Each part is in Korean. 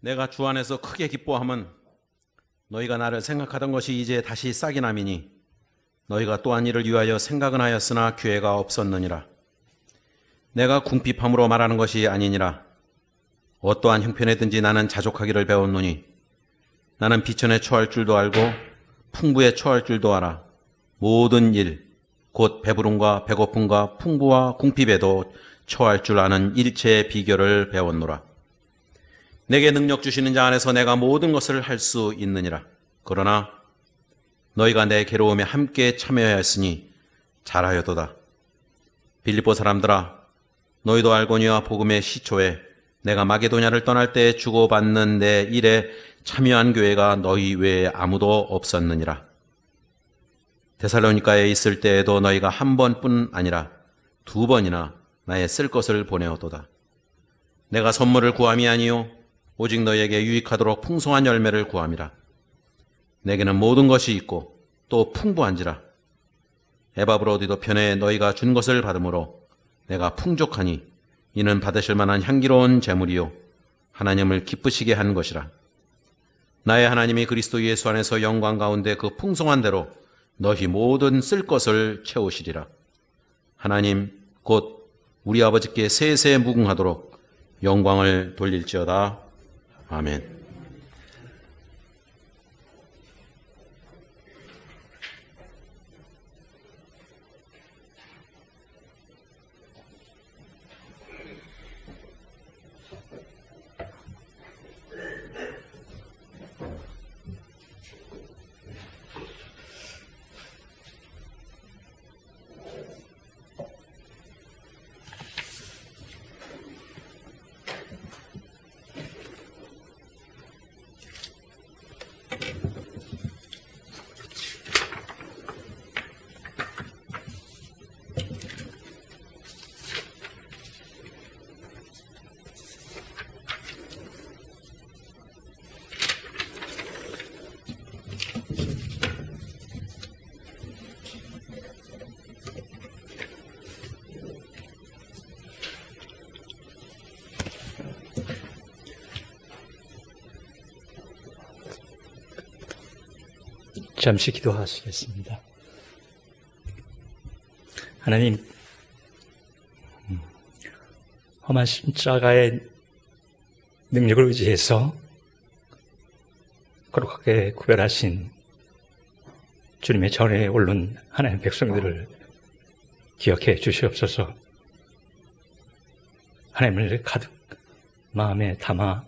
내가 주 안에서 크게 기뻐함은 너희가 나를 생각하던 것이 이제 다시 싹이 남이니 너희가 또한 이를 위하여 생각은 하였으나 기회가 없었느니라. 내가 궁핍함으로 말하는 것이 아니니라. 어떠한 형편에든지 나는 자족하기를 배웠노니 나는 비천에 처할 줄도 알고 풍부에 처할 줄도 알아. 모든 일, 곧 배부름과 배고픔과 풍부와 궁핍에도 처할 줄 아는 일체의 비결을 배웠노라. 내게 능력 주시는 자 안에서 내가 모든 것을 할 수 있느니라. 그러나 너희가 내 괴로움에 함께 참여하였으니 잘하였도다. 빌립보 사람들아, 너희도 알고니와 복음의 시초에 내가 마게도냐를 떠날 때 주고받는 내 일에 참여한 교회가 너희 외에 아무도 없었느니라. 데살로니가에 있을 때에도 너희가 한 번뿐 아니라 두 번이나 나의 쓸 것을 보내었도다. 내가 선물을 구함이 아니요 오직 너희에게 유익하도록 풍성한 열매를 구함이라. 내게는 모든 것이 있고 또 풍부한지라. 에바브로디도 편에 너희가 준 것을 받음으로 내가 풍족하니 이는 받으실 만한 향기로운 제물이요 하나님을 기쁘시게 한 것이라. 나의 하나님이 그리스도 예수 안에서 영광 가운데 그 풍성한 대로 너희 모든 쓸 것을 채우시리라. 하나님 곧 우리 아버지께 세세 무궁하도록 영광을 돌릴지어다. 아멘. 잠시 기도하시겠습니다. 하나님, 험한 십자가의 능력을 의지해서 거룩하게 구별하신 주님의 전에 오른 하나님의 백성들을 기억해 주시옵소서. 하나님을 가득 마음에 담아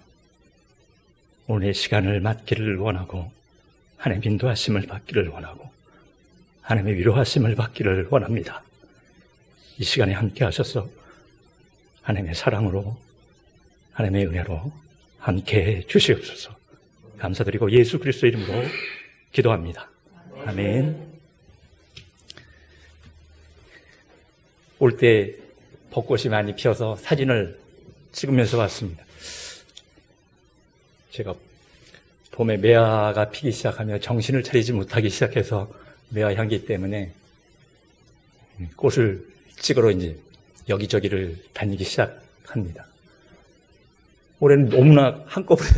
오늘의 시간을 맞기를 원하고 하나님의 인도하심을 받기를 원하고 하나님의 위로하심을 받기를 원합니다. 이 시간에 함께 하셔서 하나님의 사랑으로 하나님의 은혜로 함께 주시옵소서. 감사드리고 예수 그리스도 이름으로 기도합니다. 아멘. 올 때 벚꽃이 많이 피어서 사진을 찍으면서 왔습니다. 제가 봄에 매화가 피기 시작하며 정신을 차리지 못하기 시작해서 매화 향기 때문에 꽃을 찍으러 이제 여기저기를 다니기 시작합니다. 올해는 너무나 한꺼번에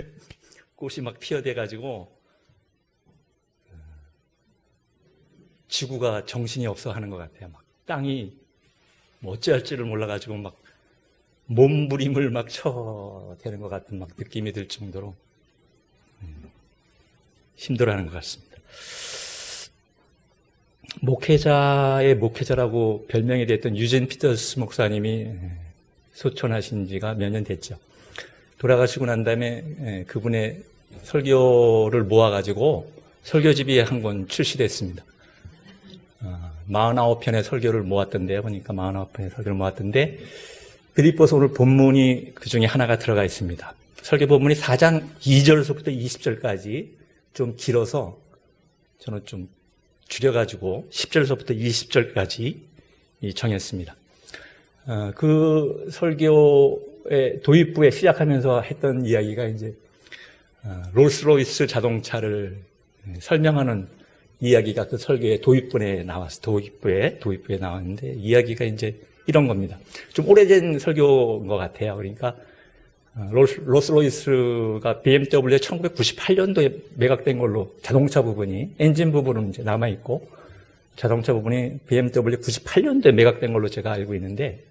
꽃이 막 피어대가지고 지구가 정신이 없어 하는 것 같아요. 막 땅이 뭐 어찌할지를 몰라가지고 막 몸부림을 막 쳐대는 것 같은 막 느낌이 들 정도로 힘들어하는 것 같습니다. 목회자의 목회자라고 별명이 됐던 유진 피터스 목사님이 소천하신 지가 몇 년 됐죠. 돌아가시고 난 다음에 그분의 설교를 모아가지고 설교집이 한 권 출시됐습니다. 49편의 설교를 모았던데요. 보니까 49편의 설교를 모았던데 빌립보서 오늘 본문이 그 중에 하나가 들어가 있습니다. 설교 본문이 4장 2절서부터 20절까지 좀 길어서 저는 좀 줄여가지고 10절서부터 20절까지 정했습니다. 그 설교의 도입부에 시작하면서 했던 이야기가 이제 롤스로이스 자동차를 설명하는 이야기가 그 설교의 도입부에 도입부에 나왔는데 이야기가 이제 이런 겁니다. 좀 오래된 설교인 것 같아요. 그러니까 롤스로이스가 BMW에 1998년도에 매각된 걸로 자동차 부분이, 엔진 부분은 이제 남아있고, 자동차 부분이 BMW 98년도에 매각된 걸로 제가 알고 있는데,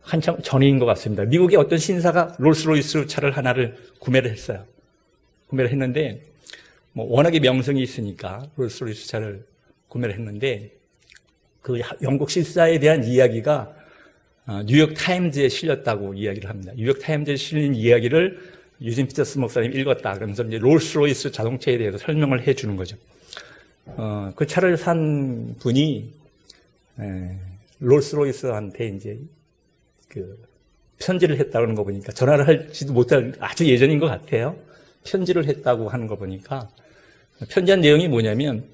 한참 전인 것 같습니다. 미국의 어떤 신사가 롤스로이스 차를 하나를 구매를 했어요. 구매를 했는데, 워낙에 명성이 있으니까 롤스로이스 차를 구매를 했는데, 그 영국 신사에 대한 이야기가 뉴욕 타임즈에 실렸다고 이야기를 합니다. 뉴욕 타임즈에 실린 이야기를 유진 피터스 목사님이 읽었다. 그러면서 이제 롤스로이스 자동차에 대해서 설명을 해 주는 거죠. 그 차를 산 분이 롤스로이스한테 이제 그 편지를 했다는 거 보니까 전화를 할지도 못할 아주 예전인 것 같아요. 편지를 했다고 하는 거 보니까 편지한 내용이 뭐냐면,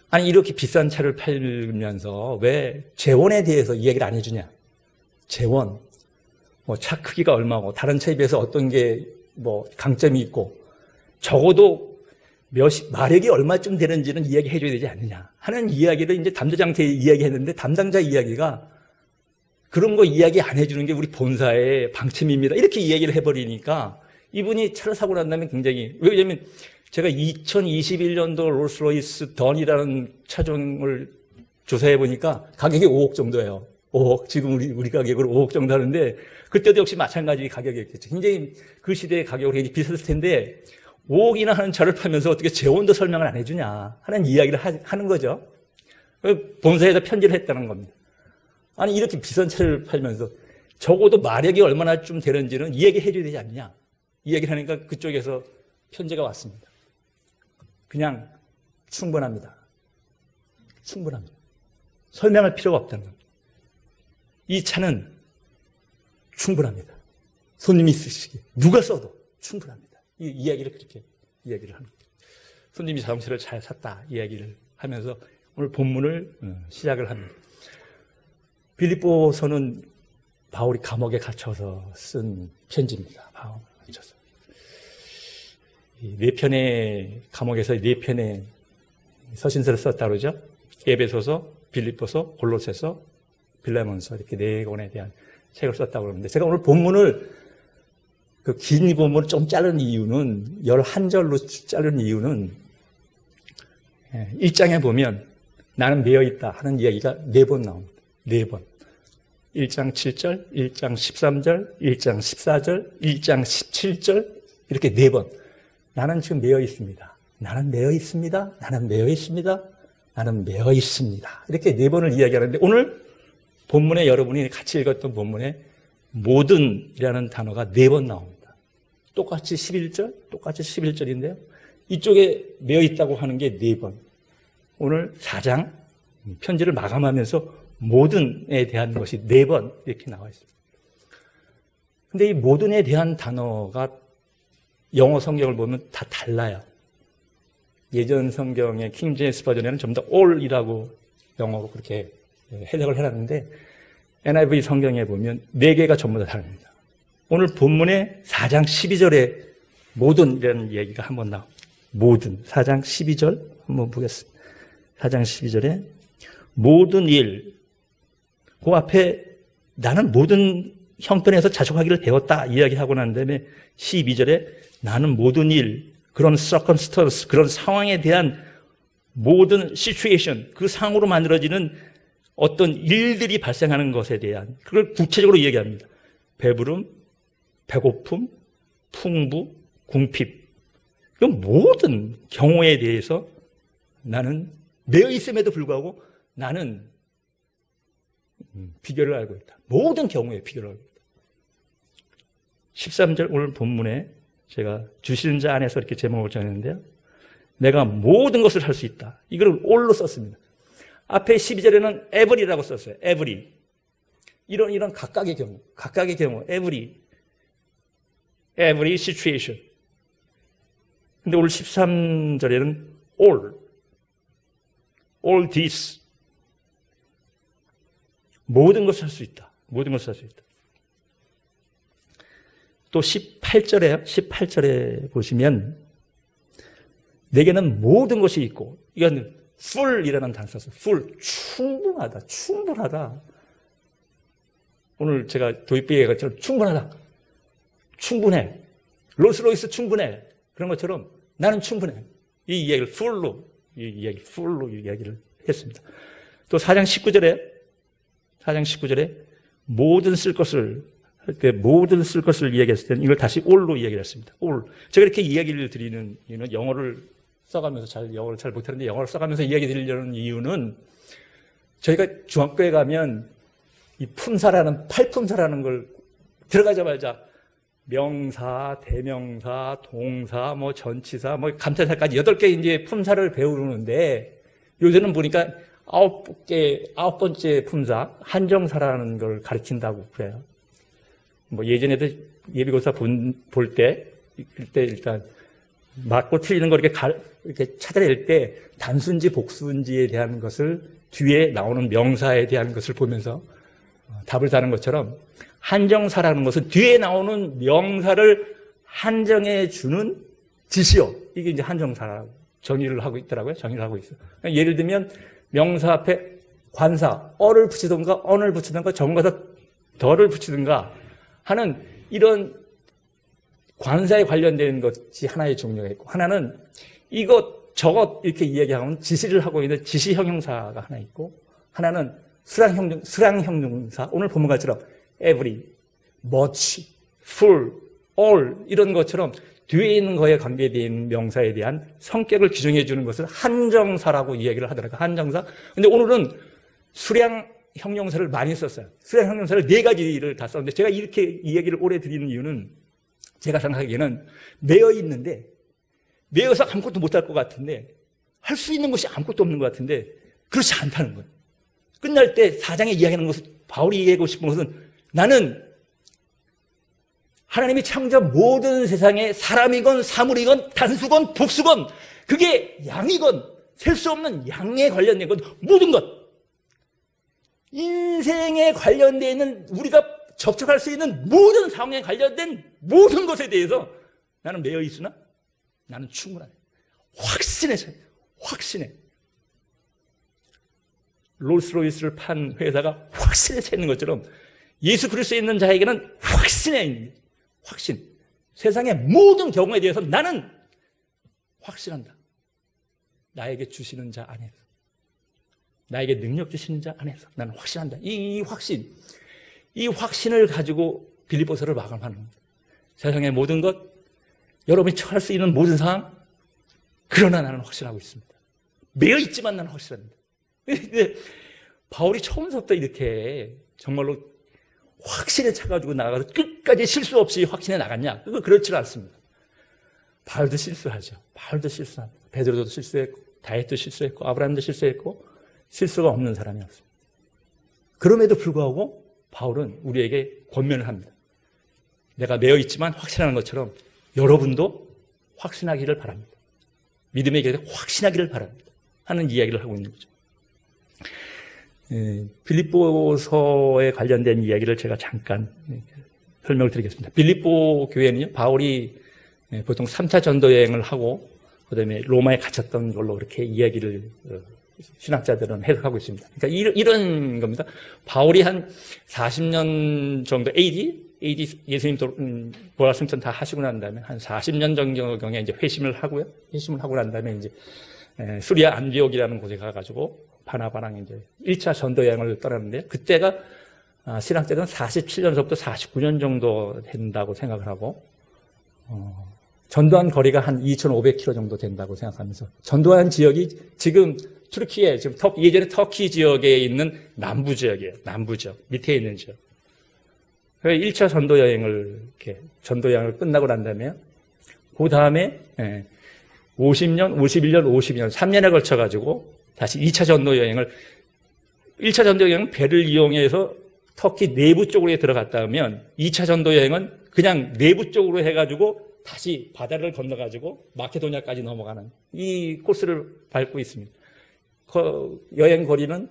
아니 이렇게 비싼 차를 팔면서 왜 재원에 대해서 이야기를 안 해주냐. 재원, 차 크기가 얼마고 다른 차에 비해서 어떤 게 강점이 있고 적어도 마력이 얼마쯤 되는지는 이야기해 줘야 되지 않느냐 하는 이야기를 이제 담당자한테 이야기했는데, 담당자 이야기가 그런 거 이야기 안 해주는 게 우리 본사의 방침입니다. 이렇게 이야기를 해버리니까 이분이 차를 사고 난 다음에 굉장히, 왜냐면 제가 2021년도 롤스로이스 던이라는 차종을 조사해 보니까 가격이 5억 정도예요. 5억. 지금 우리 가격으로 5억 정도 하는데, 그때도 역시 마찬가지 가격이었겠죠. 굉장히 그 시대의 가격으로 굉장히 비쌌을 텐데, 5억이나 하는 차를 팔면서 어떻게 재원도 설명을 안 해주냐 하는 이야기를 하는 거죠. 본사에다 편지를 했다는 겁니다. 아니 이렇게 비싼 차를 팔면서 적어도 마력이 얼마나 좀 되는지는 이야기해 줘야 되지 않느냐. 이야기를 하니까 그쪽에서 편지가 왔습니다. 그냥 충분합니다. 충분합니다. 설명할 필요가 없다는 겁니다. 이 차는 충분합니다. 손님이 쓰시기에 누가 써도 충분합니다. 이 이야기를 그렇게 이야기를 합니다. 손님이 자동차를 잘 샀다 이야기를 하면서 오늘 본문을 시작을 합니다. 빌립보서는 바울이 감옥에 갇혀서 쓴 편지입니다. 바울을 갇혀서. 네 편의 감옥에서 네 편의 서신서를 썼다 그러죠. 에베소서, 빌립보서, 골로새서, 빌레몬서 이렇게 네 권에 대한 책을 썼다고 그러는데, 제가 오늘 본문을 그 긴 본문을 좀 자른 이유는, 11절로 자른 이유는 1장에 보면 나는 매여 있다 하는 이야기가 4번 나옵니다. 4번. 1장 7절, 1장 13절, 1장 14절, 1장 17절 이렇게 4번. 나는 지금 매여 있습니다. 나는 매여 있습니다. 나는 매여 있습니다. 나는 매여 있습니다. 이렇게 4번을 이야기하는데, 오늘 본문에 여러분이 같이 읽었던 본문에 모든이라는 단어가 4번 나옵니다. 똑같이 11절, 똑같이 11절인데요. 이쪽에 매여 있다고 하는 게 4번. 오늘 4장 편지를 마감하면서 모든에 대한 것이 4번 이렇게 나와 있습니다. 근데 이 모든에 대한 단어가 영어 성경을 보면 다 달라요. 예전 성경의 킹 제임스 버전에는 전부 다 all이라고 영어로 그렇게 해석을 해놨는데, NIV 성경에 보면 4개가 전부 다 다릅니다. 오늘 본문의 4장 12절에 모든이라는 얘기가 한번 나옵니다. 모든. 4장 12절 한번 보겠습니다. 4장 12절에 모든 일, 그 앞에 나는 모든 형편에서 자족하기를 배웠다 이야기하고 난 다음에 12절에 나는 모든 일, 그런 circumstance, 그런 상황에 대한 모든 situation, 그 상황으로 만들어지는 어떤 일들이 발생하는 것에 대한, 그걸 구체적으로 얘기합니다. 배부름, 배고픔, 풍부, 궁핍. 그 모든 경우에 대해서 나는 매여 있음에도 불구하고 나는 비결을 알고 있다. 모든 경우에 비결을 알고 있다. 13절 오늘 본문에 제가 주시는 자 안에서 이렇게 제목을 정했는데요. 내가 모든 것을 할 수 있다. 이걸 all로 썼습니다. 앞에 12절에는 every라고 썼어요. every. 이런 각각의 경우, every situation. 근데 오늘 13절에는 all this. 모든 것을 할 수 있다. 모든 것을 할 수 있다. 또 18절에 보시면 내게는 모든 것이 있고, 이건 full이라는 단어 썼어요. full. 충분하다. 오늘 제가 도입부에 것처럼 충분하다. 충분해. 롤스로이스 충분해. 그런 것처럼 나는 충분해. 이 이야기를 풀로 이야기를 했습니다. 또 4장 19절에 모든 쓸 것을 할 때 모든 쓸 것을 이야기했을 때는 이걸 다시 all로 이야기를 했습니다. all. 제가 이렇게 이야기를 드리는 이유는 영어를 잘 못하는데 영어를 써가면서 이야기 드리려는 이유는 저희가 중학교에 가면 이 팔품사라는 걸 들어가자마자 명사, 대명사, 동사, 전치사, 감탄사까지 8개 이제 품사를 배우는데 요새는 보니까 9번째 품사, 한정사라는 걸 가르친다고 그래요. 예전에도 예비고사 볼 때, 일단 맞고 틀리는 걸 이렇게 찾아낼 때 단순지, 복수인지에 대한 것을 뒤에 나오는 명사에 대한 것을 보면서 답을 다는 것처럼 한정사라는 것은 뒤에 나오는 명사를 한정해 주는 지시어. 이게 이제 한정사라고 정의를 하고 있더라고요. 정의를 하고 있어요. 예를 들면 명사 앞에 관사, 어를 붙이든가 언을 붙이든가 정관사 덜을 붙이든가 하는 이런 관사에 관련된 것이 하나의 종류가 있고 하나는 이것 저것 이렇게 이야기하면 지시를 하고 있는 지시 형용사가 하나 있고 하나는 수량 형용사 오늘 본 것처럼 every, much, full, all 이런 것처럼 뒤에 있는 거에 관계되어 있는 명사에 대한 성격을 규정해 주는 것을 한정사라고 이야기를 하더라고요. 한정사. 근데 오늘은 수량 형용사를 많이 썼어요. 수량 형용사를 4가지를 다 썼는데 제가 이렇게 이야기를 오래 드리는 이유는 제가 생각하기에는 매여 있는데 매여서 아무것도 못할 것 같은데 할 수 있는 것이 아무것도 없는 것 같은데 그렇지 않다는 거예요. 끝날 때 4장에 이야기하는 것은 바울이 얘기하고 싶은 것은 나는 하나님이 창조한 모든 세상에 사람이건 사물이건 단수건 복수건 그게 양이건 셀 수 없는 양에 관련된 것 모든 것 인생에 관련되어 있는 우리가 접촉할 수 있는 모든 상황에 관련된 모든 것에 대해서 나는 매여 있으나 나는 충분하다. 확신해. 롤스로이스를 판 회사가 확신에 차 있는 것처럼 예수 그리스도에 있는 자에게는 확신에 있는 확신. 세상의 모든 경우에 대해서 나는 확신한다. 나에게 주시는 자 안에서. 나에게 능력 주시는 자 안에서 나는 확신한다. 이 확신을 가지고 빌립보서를 마감하는 겁니다. 세상의 모든 것, 여러분이 처할 수 있는 모든 상황, 그러나 나는 확신하고 있습니다. 매여 있지만 나는 확신합니다. 근데 바울이 처음부터 이렇게 정말로 확신에 차가지고 나가서 끝까지 실수 없이 확신에 나갔냐? 그거 그렇지 않습니다. 바울도 실수하죠. 실수합니다. 베드로도 실수했고, 다윗도 실수했고, 아브라함도 실수했고, 실수가 없는 사람이 없습니다. 그럼에도 불구하고 바울은 우리에게 권면을 합니다. 내가 매여 있지만 확신하는 것처럼 여러분도 확신하기를 바랍니다. 믿음의 길에 확신하기를 바랍니다. 하는 이야기를 하고 있는 거죠. 빌립보서에 관련된 이야기를 제가 잠깐 설명을 드리겠습니다. 빌립보 교회는요, 바울이 보통 3차 전도 여행을 하고 그다음에 로마에 갇혔던 걸로 이렇게 이야기를 신학자들은 해석하고 있습니다. 그러니까 이런 겁니다. 바울이 한 40년 정도 AD 예수님 부활승천 다 하시고 난 다음에 한 40년 정도경에 이제 회심을 하고요. 회심을 하고 난 다음에 이제 수리아 안디옥이라는 곳에 가가지고 바나바랑 이제 1차 전도 여행을 떠났는데 그때가 신학자들은 47년서부터 49년 정도 된다고 생각을 하고 전도한 거리가 한 2,500km 정도 된다고 생각하면서 전도한 지역이 지금 투르키에 지금 예전에 터키 지역에 있는 남부 지역이에요. 남부 지역 밑에 있는 지역. 1차 전도 여행을 이렇게 전도 여행을 끝나고 난 다음에 그 다음에 50년, 51년, 52년 3년에 걸쳐 가지고 다시 2차 전도 여행을 1차 전도 여행은 배를 이용해서 터키 내부 쪽으로 들어갔다 하면 2차 전도 여행은 그냥 내부 쪽으로 해가지고 다시 바다를 건너가지고 마케도니아까지 넘어가는 이 코스를 밟고 있습니다. 여행 거리는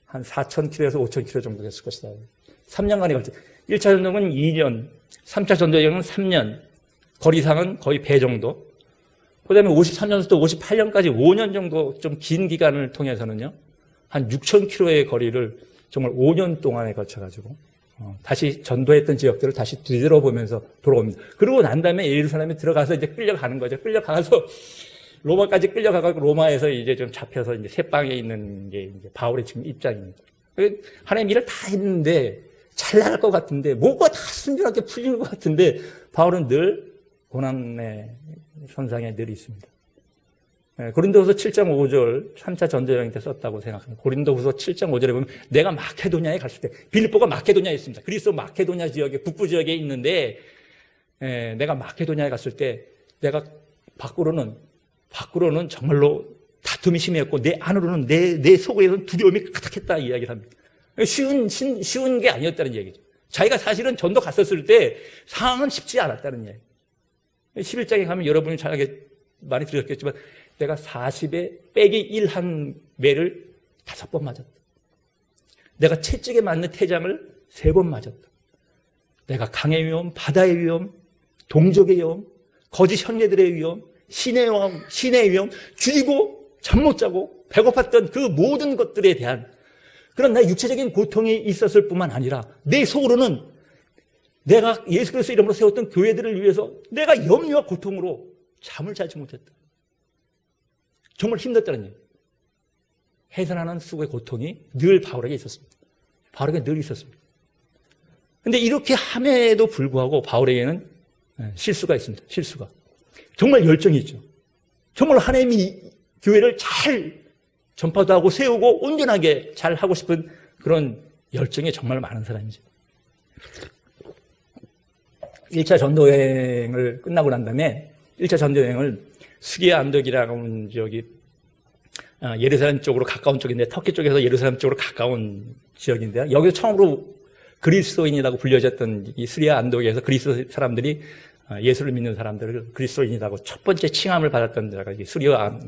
한 4,000km에서 5,000km 정도 됐을 것이다. 3년간에 걸쳐. 1차 전도는 2년, 3차 전도 여행은 3년, 거리상은 거의 배 정도. 그 다음에 53년부터 58년까지 5년 정도 좀 긴 기간을 통해서는요, 한 6,000km의 거리를 정말 5년 동안에 걸쳐가지고 다시 전도했던 지역들을 다시 뒤돌아보면서 돌아옵니다. 그러고 난 다음에 예루살렘에 들어가서 이제 끌려가는 거죠. 끌려가서 로마까지 끌려가고 로마에서 이제 좀 잡혀서 이제 새방에 있는 게 이제 바울의 지금 입장입니다. 하나님 일을 다 했는데 잘 나갈 것 같은데 뭐가 다 순조롭게 풀리는 것 같은데 바울은 늘 고난의 선상에 늘 있습니다. 고린도후서 7장 5절 3차 전도여행 때 썼다고 생각합니다. 고린도후서 7장 5절에 보면 내가 마케도냐에 갔을 때 빌립보가 마케도냐에 있습니다. 그리스 마케도냐 지역에 북부 지역에 있는데 내가 마케도냐에 갔을 때 내가 밖으로는 정말로 다툼이 심했고 내 안으로는 내 속에서는 두려움이 가득했다 이야기를 합니다. 쉬운 게 아니었다는 얘기죠. 자기가 사실은 전도 갔었을 때 상황은 쉽지 않았다는 얘기. 11장에 가면 여러분이 잘하게 많이 들으셨겠지만 내가 40에 빼기 1 한 매를 5번 맞았다. 내가 채찍에 맞는 태장을 3번 맞았다. 내가 강의 위험, 바다의 위험, 동족의 위험, 거짓 형제들의 위험, 신의 위험, 줄이고 잠 못 자고 배고팠던 그 모든 것들에 대한 그런 나의 육체적인 고통이 있었을 뿐만 아니라 내 속으로는 내가 예수 그리스도 이름으로 세웠던 교회들을 위해서 내가 염려와 고통으로 잠을 자지 못했다. 정말 힘들었다는 얘기예요. 해산하는 수고의 고통이 늘 바울에게 있었습니다. 바울에게 늘 있었습니다. 그런데 이렇게 함에도 불구하고 바울에게는 실수가 있습니다. 실수가. 정말 열정이 있죠. 정말 하나님이 교회를 잘 전파도 하고 세우고 온전하게 잘 하고 싶은 그런 열정이 정말 많은 사람이죠. 1차 전도여행을 끝나고 난 다음에 1차 전도여행을 수리아 안독이라고 하는 지역이 예루살렘 쪽으로 가까운 쪽인데 터키 쪽에서 예루살렘 쪽으로 가까운 지역인데요. 여기서 처음으로 그리스도인이라고 불려졌던 이 수리아 안독에서 그리스도 사람들이 예수를 믿는 사람들을 그리스도인이라고 첫 번째 칭함을 받았던 데가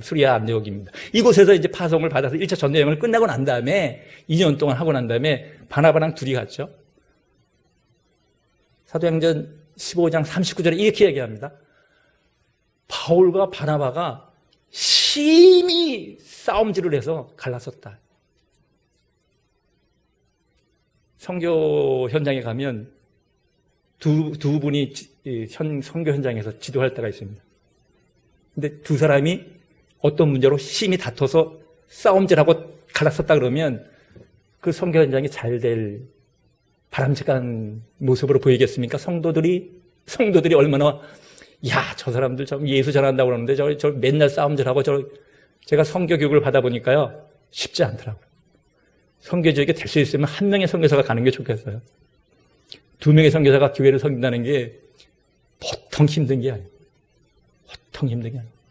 수리아 안독입니다. 이곳에서 이제 파송을 받아서 1차 전도여행을 끝나고 난 다음에 2년 동안 하고 난 다음에 바나바랑 둘이 갔죠. 사도행전 15장 39절에 이렇게 얘기합니다. 바울과 바나바가 심히 싸움질을 해서 갈랐었다. 선교 현장에 가면 두 분이 선교 현장에서 지도할 때가 있습니다. 근데 두 사람이 어떤 문제로 심히 다퉈서 싸움질하고 갈랐었다 그러면 그 선교 현장이 잘 될 바람직한 모습으로 보이겠습니까? 성도들이 얼마나 저 사람들 참 예수 전한다고 그러는데 저 맨날 싸움질하고 제가 선교 교육을 받아보니까요 쉽지 않더라고요. 선교지역에 될 수 있으면 한 명의 선교사가 가는 게 좋겠어요. 2명의 선교사가 교회를 섬긴다는 게 보통 힘든 게 아니에요. 보통 힘든 게 아니에요.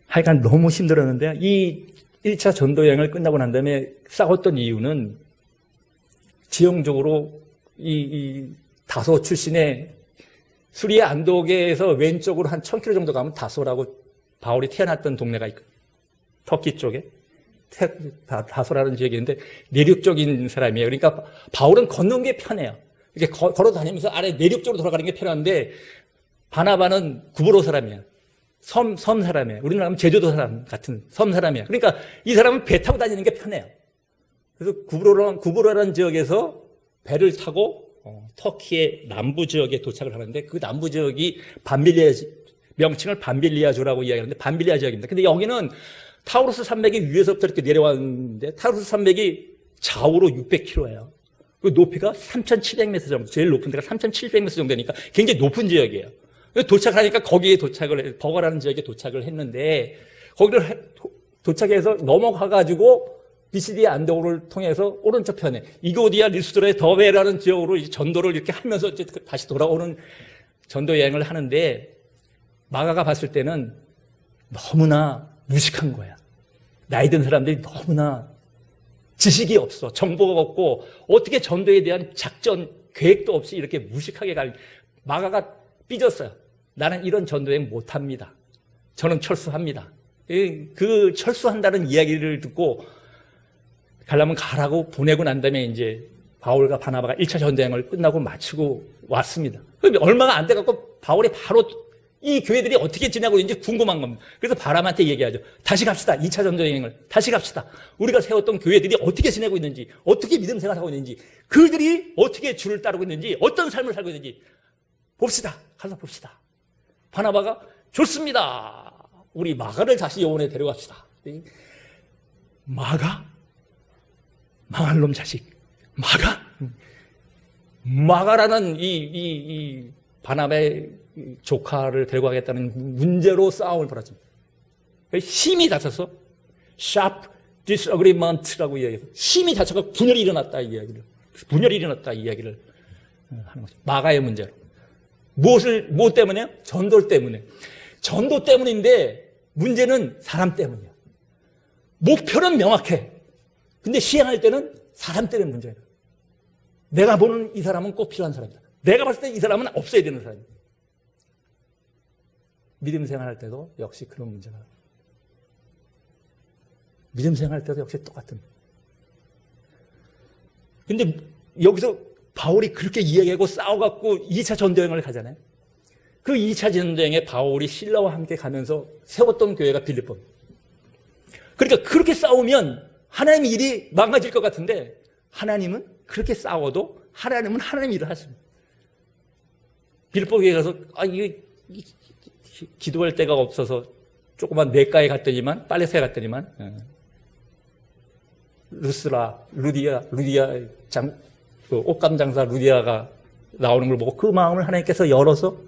하여간 너무 힘들었는데 이 1차 전도여행을 끝나고 난 다음에 싸웠던 이유는 지형적으로 이 다소 출신의 수리아 안독에서 왼쪽으로 한 1000km 정도 가면 다소라고 바울이 태어났던 동네가 있거든요. 터키 쪽에 다소라는 지역이 있는데 내륙적인 사람이에요. 그러니까 바울은 걷는 게 편해요. 이렇게 걸어 다니면서 아래 내륙적으로 돌아가는 게 편한데 바나바는 구브로 사람이야. 섬 사람이에요. 우리나라 하면 제주도 사람 같은 섬 사람이야. 그러니까 이 사람은 배 타고 다니는 게 편해요. 그래서 구브로라는 지역에서 배를 타고 터키의 남부 지역에 도착을 하는데 그 남부 지역이 명칭을 반빌리아주라고 이야기하는데 반빌리아 지역입니다. 근데 여기는 타우루스 산맥이 위에서부터 이렇게 내려왔는데 타우루스 산맥이 좌우로 600km예요. 그 높이가 3,700m 정도, 제일 높은 데가 3,700m 정도 되니까 굉장히 높은 지역이에요. 도착하니까 거기에 버거라는 지역에 도착을 했는데 거기를 도착해서 넘어가가지고 비시디아 안독을 통해서 오른쪽 편에 이고디아 리스드라의 더베라는 지역으로 이제 전도를 이렇게 하면서 이제 다시 돌아오는 전도 여행을 하는데 마가가 봤을 때는 너무나 무식한 거야. 나이 든 사람들이 너무나 지식이 없어, 정보가 없고 어떻게 전도에 대한 작전 계획도 없이 이렇게 무식하게 마가가 삐졌어요. 나는 이런 전도 여행 못합니다. 저는 철수합니다. 그 철수한다는 이야기를 듣고 가려면 가라고 보내고 난 다음에 이제 바울과 바나바가 1차 전도여행을 끝나고 마치고 왔습니다. 얼마가 안 돼갖고 바울이 바로 이 교회들이 어떻게 지내고 있는지 궁금한 겁니다. 그래서 바람한테 얘기하죠. 다시 갑시다. 2차 전도여행을 다시 갑시다. 우리가 세웠던 교회들이 어떻게 지내고 있는지, 어떻게 믿음 생활하고 있는지, 그들이 어떻게 주를 따르고 있는지, 어떤 삶을 살고 있는지 봅시다. 가서 봅시다. 바나바가 좋습니다. 우리 마가를 다시 요원에 데려갑시다. 마가? 망할 놈 자식. 마가? 마가라는 이 바나바의 조카를 데리고 가겠다는 문제로 싸움을 벌였습니다. 심히 다쳐서 sharp disagreement라고 이야기해서 심히 다쳐서 분열이 일어났다 이 이야기를 하는 거죠. 마가의 문제로. 무엇 때문에요? 전도 때문에. 전도 때문인데 문제는 사람 때문이야. 목표는 명확해. 근데 시행할 때는 사람 때문에 문제예요. 내가 보는 이 사람은 꼭 필요한 사람이다. 내가 봤을 때 이 사람은 없어야 되는 사람이다. 믿음 생활할 때도 역시 그런 문제가. 믿음 생활할 때도 역시 똑같은. 근데 여기서 바울이 그렇게 이야기하고 싸워갖고 2차 전도여행을 가잖아요. 그 2차 전도여행에 바울이 실라와 함께 가면서 세웠던 교회가 빌립보. 그러니까 그렇게 싸우면 하나님의 일이 망가질 것 같은데 하나님은 그렇게 싸워도 하나님은 하나님 일을 하십니다. 빌립보 교회에 가서 이게 기도할 데가 없어서 조그만 내과에 갔더니만 빨래터에 갔더니만 루디아 그 옷감 장사 루디아가 나오는 걸 보고 그 마음을 하나님께서 열어서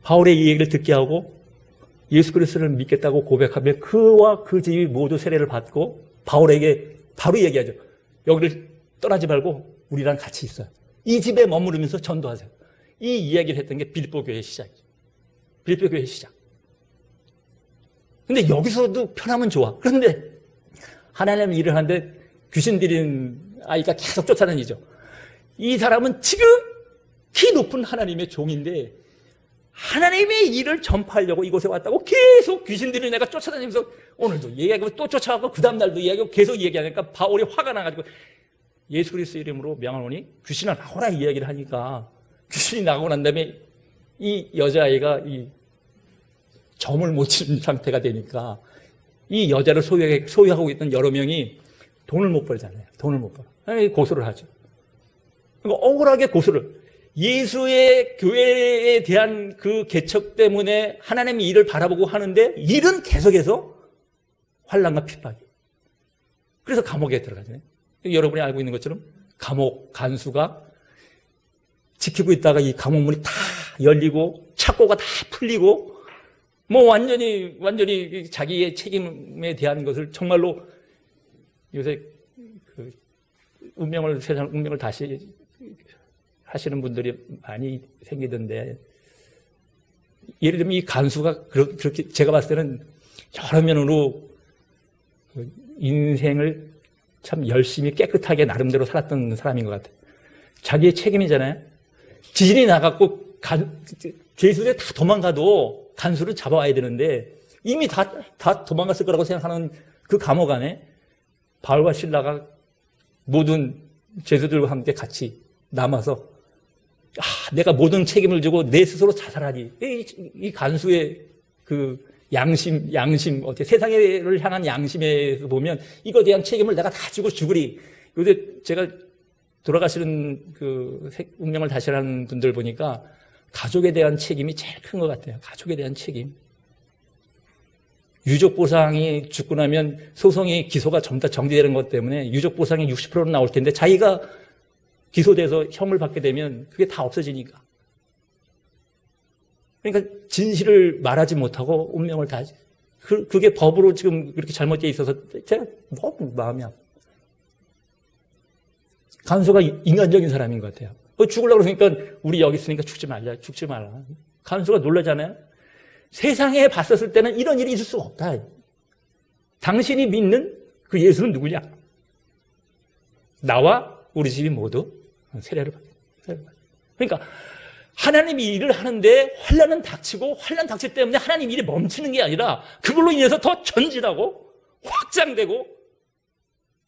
바울의 이 얘기를 듣게 하고 예수 그리스도를 믿겠다고 고백하며 그와 그 집이 모두 세례를 받고 바울에게 바로 얘기하죠. 여기를 떠나지 말고 우리랑 같이 있어요. 이 집에 머무르면서 전도하세요. 이 이야기를 했던 게 빌립보 교회의 시작이죠. 빌립보 교회의 시작. 근데 여기서도 편하면 좋아. 그런데 하나님 일을 하는데 귀신 들인 아이가 계속 쫓아다니죠. 이 사람은 지극히 높은 하나님의 종인데 하나님의 일을 전파하려고 이곳에 왔다고 계속 귀신 들인 애가 쫓아다니면서 오늘도 얘기하고 또 쫓아가고 그 다음날도 얘기하고 계속 얘기하니까 바울이 화가 나가지고 예수 그리스도 이름으로 명하노니 귀신아 나오라 이 이야기를 하니까 귀신이 나가고 난 다음에 이 여자아이가 이 점을 못 치는 상태가 되니까 이 여자를 소유하고 있던 여러 명이 돈을 못 벌잖아요. 돈을 못 벌어. 고소를 하죠. 그러니까 억울하게 고소를. 예수의 교회에 대한 그 개척 때문에 하나님의 일을 바라보고 하는데 일은 계속해서 환난과 핍박이. 그래서 감옥에 들어가잖아요. 여러분이 알고 있는 것처럼 감옥 간수가 지키고 있다가 이 감옥문이 다 열리고 착고가 다 풀리고 뭐 완전히 자기의 책임에 대한 것을 정말로 요새 그 세상 운명을 다시 하시는 분들이 많이 생기던데 예를 들면 이 간수가 그렇게 제가 봤을 때는 여러 면으로 인생을 참 열심히 깨끗하게 나름대로 살았던 사람인 것 같아요. 자기의 책임이잖아요. 지진이 나갖고 죄수들이 다 도망가도 간수를 잡아와야 되는데 이미 다 도망갔을 거라고 생각하는 그 감옥 안에 바울과 실라가 모든 죄수들과 함께 같이 남아서 내가 모든 책임을 지고 내 스스로 자살하니 이 간수의 그 양심 어떻게 세상을 향한 양심에서 보면 이거에 대한 책임을 내가 다 지고 죽으리. 요새 제가 돌아가시는 그 운명을 다시라는 분들 보니까 가족에 대한 책임이 제일 큰 것 같아요. 가족에 대한 책임. 유족보상이 죽고 나면 소송이 기소가 전부 다 정지되는 것 때문에 유족보상이 60%는 나올 텐데 자기가 기소돼서 형을 받게 되면 그게 다 없어지니까. 그러니까 진실을 말하지 못하고 운명을 다 그게 법으로 지금 그렇게 잘못되어 있어서 제가 너무 마음이 아파. 간수가 인간적인 사람인 것 같아요. 죽으려고 그러니까 우리 여기 있으니까 죽지 말라. 간수가 놀라잖아요. 세상에 봤었을 때는 이런 일이 있을 수가 없다. 당신이 믿는 그 예수는 누구냐? 나와 우리 집이 모두 세례를 받아. 그러니까 하나님이 일을 하는데 환난은 닥치고 환난 닥칠 때문에 하나님 일이 멈추는 게 아니라 그걸로 인해서 더 전진하고 확장되고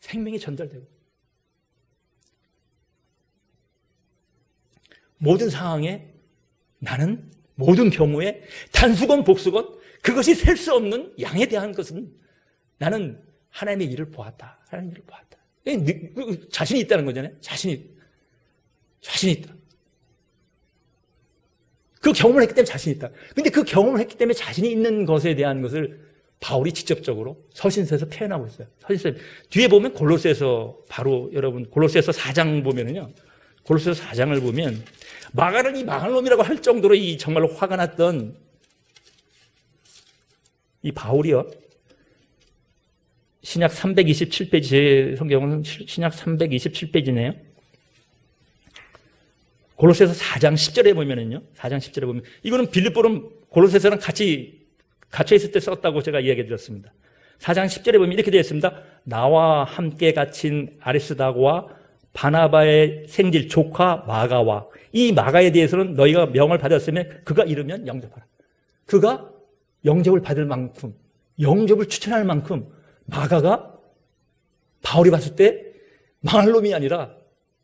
생명이 전달되고 모든 상황에 나는 모든 경우에 단수건 복수건 그것이 셀 수 없는 양에 대한 것은 나는 하나님의 일을 보았다. 하나님의 일을 보았다. 자신이 있다는 거잖아요. 자신이 있다. 그 경험을 했기 때문에 자신이 있다. 근데 그 경험을 했기 때문에 자신이 있는 것에 대한 것을 바울이 직접적으로 서신서에서 표현하고 있어요. 서신서 뒤에 보면 골로새서 바로 여러분 골로새서 4장 보면은요. 골로새서 4장을 보면 마가를 이 망할 놈이라고 할 정도로 이 정말로 화가 났던 이 바울이요. 신약 327페이지, 제 성경은 신약 327페이지네요. 골로새서 4장 10절에 보면은요. 4장 10절에 보면 이거는 빌립보는 골로새서랑 같이 갇혀 있을 때 썼다고 제가 이야기 드렸습니다. 4장 10절에 보면 이렇게 되어 있습니다. 나와 함께 갇힌 아리스다고와 바나바의 생질 조카 마가와 이 마가에 대해서는 너희가 명을 받았으면 그가 이르면 영접하라. 그가 영접을 받을 만큼 영접을 추천할 만큼 마가가 바울이 봤을 때 망할 놈이 아니라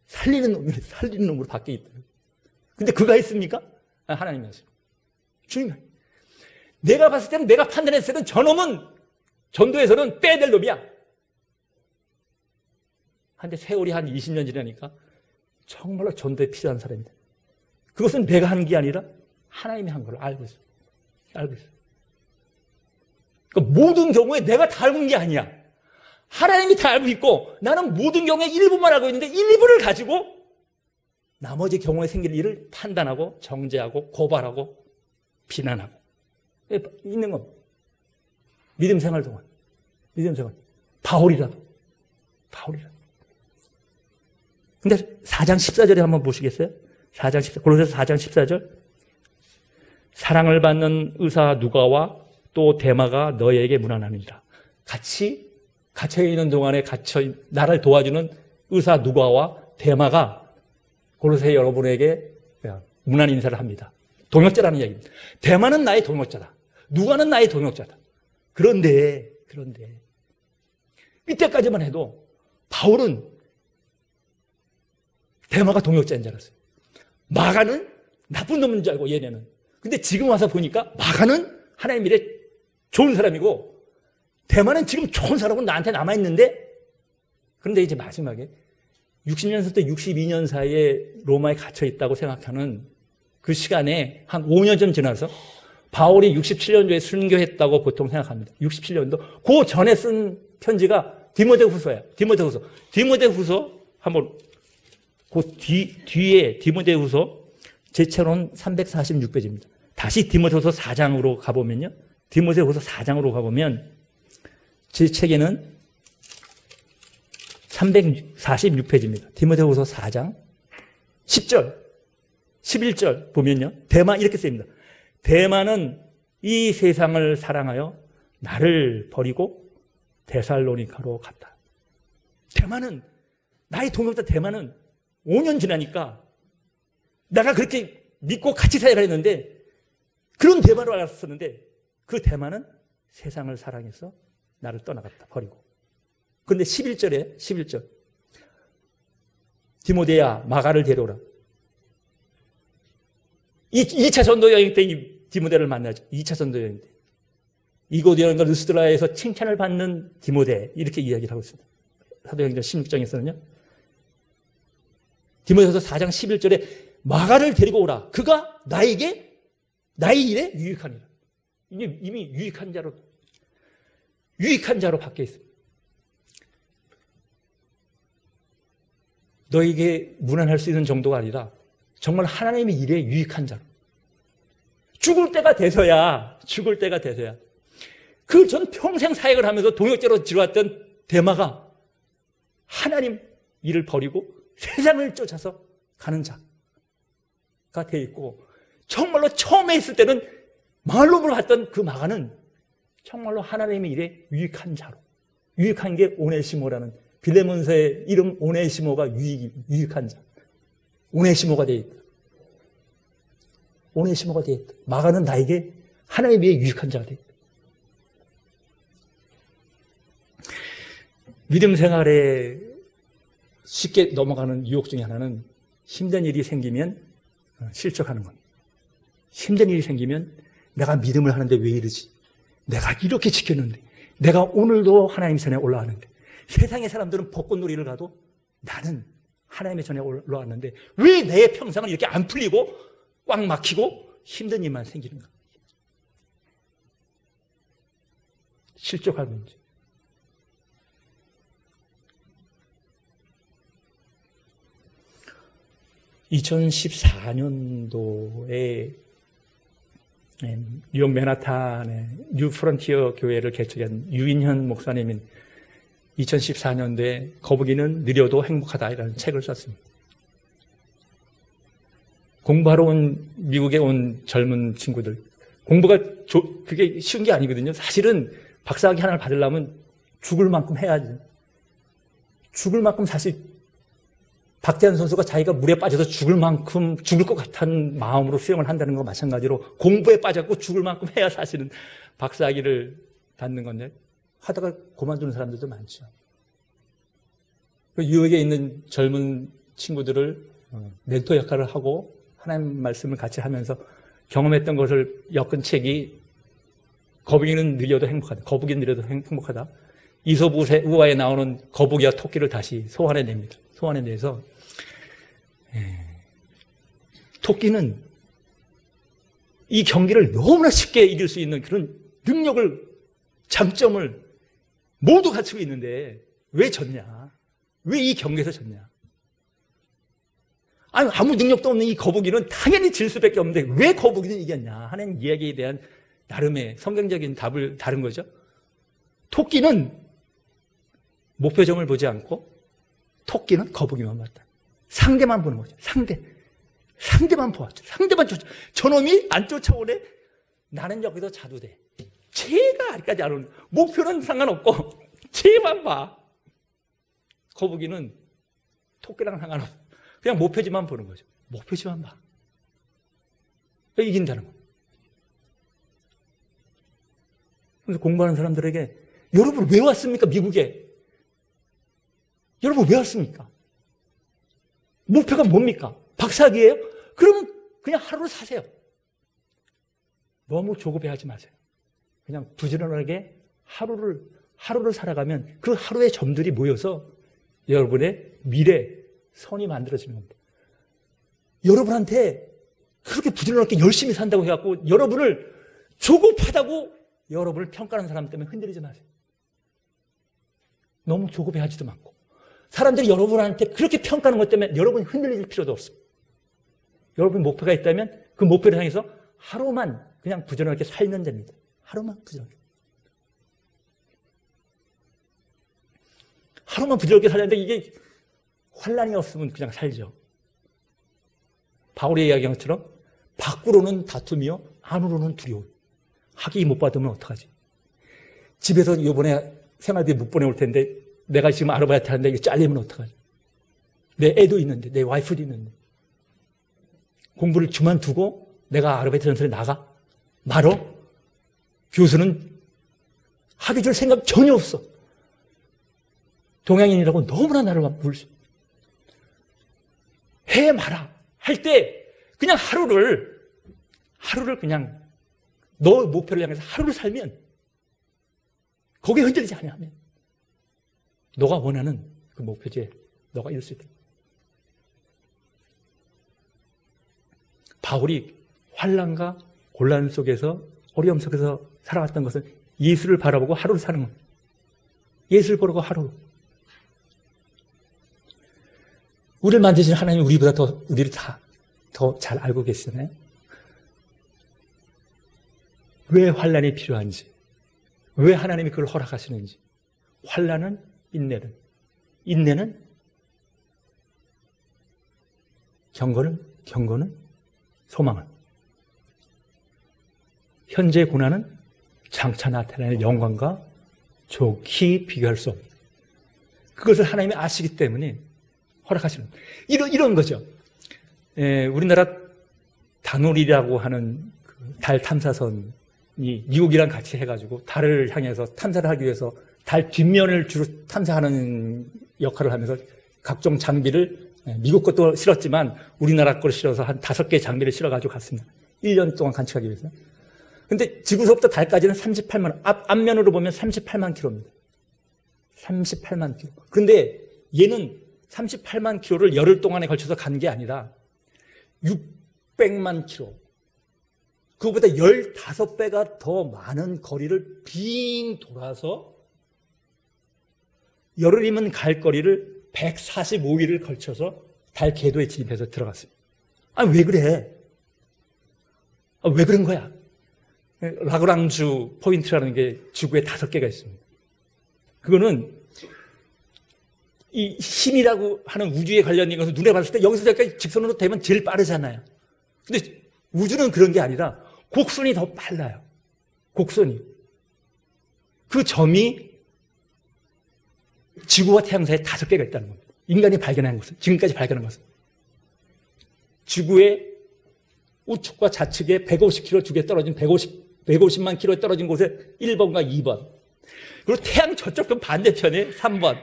살리는 놈으로 바뀌어 있다. 근데 그가 있습니까? 하나님이 하시고 주님이. 내가 봤을 때는 내가 판단했을 때는 저놈은 전도에서는 빼야 될 놈이야. 한데 세월이 한 20년 지나니까 정말로 전도에 필요한 사람이다. 그것은 내가 한 게 아니라 하나님이 한 걸 알고 있어. 알고 있어. 그러니까 모든 경우에 내가 다 알고 있는 게 아니야. 하나님이 다 알고 있고 나는 모든 경우에 일부만 알고 있는데 일부를 가지고 나머지 경우에 생길 일을 판단하고 정죄하고 고발하고 비난하고 있는 건 믿음 생활 동안 믿음 생활 바울이라도 근데 4장 14절에 한번 보시겠어요? 4장 14, 골로새서 4장 14절 사랑을 받는 의사 누가와 또 데마가 너희에게 문안하니라. 같이 갇혀있는 동안에 나를 도와주는 의사 누가와 데마가 골로새 여러분에게 문안 인사를 합니다. 동역자라는 이야기입니다. 데마는 나의 동역자다. 누가는 나의 동역자다. 그런데 이때까지만 해도 바울은 데마가 동역자인 줄 알았어요. 마가는 나쁜 놈인 줄 알고 얘네는. 근데 지금 와서 보니까 마가는 하나님 일에 좋은 사람이고 데마는 지금 좋은 사람은 나한테 남아있는데 그런데 이제 마지막에 60년부터 62년 사이에 로마에 갇혀있다고 생각하는 그 시간에 한 5년 좀 지나서 바울이 67년도에 순교했다고 보통 생각합니다. 67년도. 그 전에 쓴 편지가 디모데후서예요. 디모데후서 한번 그 뒤에 디모데후서 제 차로는 346페이지입니다. 다시 디모데후서 4장으로 가보면요. 디모데후서 4장으로 가보면 제 책에는 346페이지입니다. 디모데후서 4장 10절, 11절 보면요. 데마 이렇게 쓰입니다. 데마는 이 세상을 사랑하여 나를 버리고 데살로니가로 갔다. 데마는 나의 동역자 데마는 5년 지나니까 내가 그렇게 믿고 같이 사역을 했는데 그런 데마로 알았었는데 그 데마는 세상을 사랑해서 나를 떠나갔다. 버리고. 그런데 11절 디모데야 마가를 데려오라. 2차 전도 여행 때 이 디모데를 만나죠. 2차 전도 여행 때. 이고디온과 루스드라에서 칭찬을 받는 디모데 이렇게 이야기를 하고 있습니다. 사도행전 16장에서는요. 디모데후서 4장 11절에 마가를 데리고 오라. 그가 나의 일에 유익하니라. 이미 유익한 자로 바뀌어 있습니다. 너에게 무난할 수 있는 정도가 아니라 정말 하나님의 일에 유익한 자로. 죽을 때가 돼서야 그 전 평생 사역을 하면서 동역자로 지루었던 데마가 하나님 일을 버리고 세상을 쫓아서 가는 자가 되어 있고 정말로 처음에 있을 때는 말로만 봤던 그 마가는 정말로 하나님의 일에 유익한 자로. 유익한 게 오네시모라는 빌레몬서의 이름 오네시모가 유익한 자. 오네시모가 되어 있다. 오네시모가 되어 있다. 마가는 나에게 하나님에 비해 유익한 자가 되어 있다. 믿음 생활에 쉽게 넘어가는 유혹 중에 하나는 힘든 일이 생기면 실족하는 겁니다. 힘든 일이 생기면 내가 믿음을 하는데 왜 이러지? 내가 이렇게 지켰는데, 내가 오늘도 하나님 전에 올라왔는데, 세상의 사람들은 벚꽃놀이를 가도 나는 하나님의 전에 올라왔는데 왜 내 평생은 이렇게 안 풀리고 꽉 막히고 힘든 일만 생기는가? 실족할 문제. (2014년도에) 뉴욕 맨하탄의 뉴 프론티어 교회를 개척한 유인현 목사님이 2014년도에 거북이는 느려도 행복하다라는 책을 썼습니다. 공부하러 온 미국에 온 젊은 친구들, 공부가 그게 쉬운 게 아니거든요. 사실은 박사학위 하나를 받으려면 죽을 만큼 해야지. 죽을 만큼 사실 박태환 선수가 자기가 물에 빠져서 죽을 만큼 죽을 것 같은 마음으로 수영을 한다는 거 마찬가지로 공부에 빠졌고 죽을 만큼 해야 사실은 박사학위를 받는 건데 하다가 그만두는 사람들도 많죠. 뉴욕에 있는 젊은 친구들을 멘토 역할을 하고 하나님 말씀을 같이 하면서 경험했던 것을 엮은 책이 거북이는 느려도 행복하다. 거북이는 느려도 행복하다. 이솝 우화에 나오는 거북이와 토끼를 다시 소환해냅니다. 소환해내서 토끼는 이 경기를 너무나 쉽게 이길 수 있는 그런 능력을, 장점을 모두 갖추고 있는데 왜 졌냐? 왜 이 경기에서 졌냐? 아니, 아무 능력도 없는 이 거북이는 당연히 질 수밖에 없는데 왜 거북이는 이겼냐? 하는 이야기에 대한 나름의 성경적인 답을 다른 거죠. 토끼는 목표점을 보지 않고 토끼는 거북이만 봤다. 상대만 보는 거죠. 상대만 보았죠. 상대만 쫓아. 저놈이 안 쫓아오네? 나는 여기서 자도 돼. 쟤가 아직까지 안 오는. 목표는 상관없고 쟤만 봐. 거북이는 토끼랑 상관없어. 그냥 목표지만 보는 거죠. 목표지만 봐. 이긴다는 거. 그래서 공부하는 사람들에게 여러분 왜 왔습니까? 미국에. 여러분 왜 왔습니까? 목표가 뭡니까? 박사학위예요? 그러면 그냥 하루를 사세요. 너무 조급해하지 마세요. 그냥 부지런하게 하루를 살아가면 그 하루의 점들이 모여서 여러분의 미래, 선이 만들어지는 겁니다. 여러분한테 그렇게 부지런하게 열심히 산다고 해갖고 여러분을 조급하다고 여러분을 평가하는 사람 때문에 흔들리지 마세요. 너무 조급해하지도 않고 사람들이 여러분한테 그렇게 평가하는 것 때문에 여러분이 흔들릴 필요도 없습니다. 여러분 목표가 있다면 그 목표를 향해서 하루만 그냥 부지런하게 살면 됩니다. 하루만 부지런하게. 하루만 부지런하게 살려는데 이게 환란이 없으면 그냥 살죠. 바울의 이야기한 것처럼 밖으로는 다툼이요 안으로는 두려움. 학위 못 받으면 어떡하지? 집에서 이번에 생활비 못 보내올 텐데 내가 지금 아르바이트 하는데 이거 잘리면 어떡하지? 내 애도 있는데 내 와이프도 있는데 공부를 그만두고 내가 아르바이트 전선에 나가? 말어? 교수는 학위 줄 생각 전혀 없어. 동양인이라고 너무나 나를 물수 해 마라 할 때 그냥 하루를 그냥 너 목표를 향해서 하루를 살면 거기에 흔들리지 않으면 너가 원하는 그 목표지에 너가 이룰 수 있다. 바울이 환난과 곤란 속에서 어려움 속에서 살아왔던 것은 예수를 바라보고 하루를 사는 겁니다. 예수를 보고 하루. 우리를 만드신 하나님이 우리보다 우리를 더 잘 알고 계시잖아요. 왜 환난이 필요한지, 왜 하나님이 그걸 허락하시는지. 환난은 인내는 경건은 소망을. 현재 고난은 장차 나타날 영광과 좋게 비교할 수 없는. 그것을 하나님이 아시기 때문에 허락하시는 이런 거죠. 우리나라 다놀이라고 하는 달 탐사선이 미국이랑 같이 해가지고 달을 향해서 탐사를 하기 위해서 달 뒷면을 주로 탐사하는 역할을 하면서 각종 장비를 미국 것도 실었지만 우리나라 걸 실어서 한 5개 장비를 실어가지고 갔습니다. 1년 동안 관측하기 위해서. 근데 지구서부터 달까지는 38만, 앞면으로 보면 38만 킬로입니다. 38만 킬로. 근데 얘는 38만 킬로를 열흘 동안에 걸쳐서 간 게 아니라 600만 킬로. 그거보다 15배가 더 많은 거리를 빙 돌아서 열흘이면 갈 거리를 145일을 걸쳐서 달 궤도에 진입해서 들어갔습니다. 아니, 왜 그래? 왜 그런 거야? 라그랑주 포인트라는 게 지구에 5개가 있습니다. 그거는 이 힘이라고 하는 우주에 관련된 것을 눈에 봤을 때 여기서 저기까지 직선으로 되면 제일 빠르잖아요. 근데 우주는 그런 게 아니라 곡선이 더 빨라요. 곡선이. 그 점이 지구와 태양 사이에 5개가 있다는 겁니다. 인간이 발견한 것은, 지금까지 발견한 것은. 지구의 우측과 좌측에 150km 두 개 떨어진 150만 km에 떨어진 곳에 1번과 2번. 그리고 태양 저쪽 편 반대편에 3번.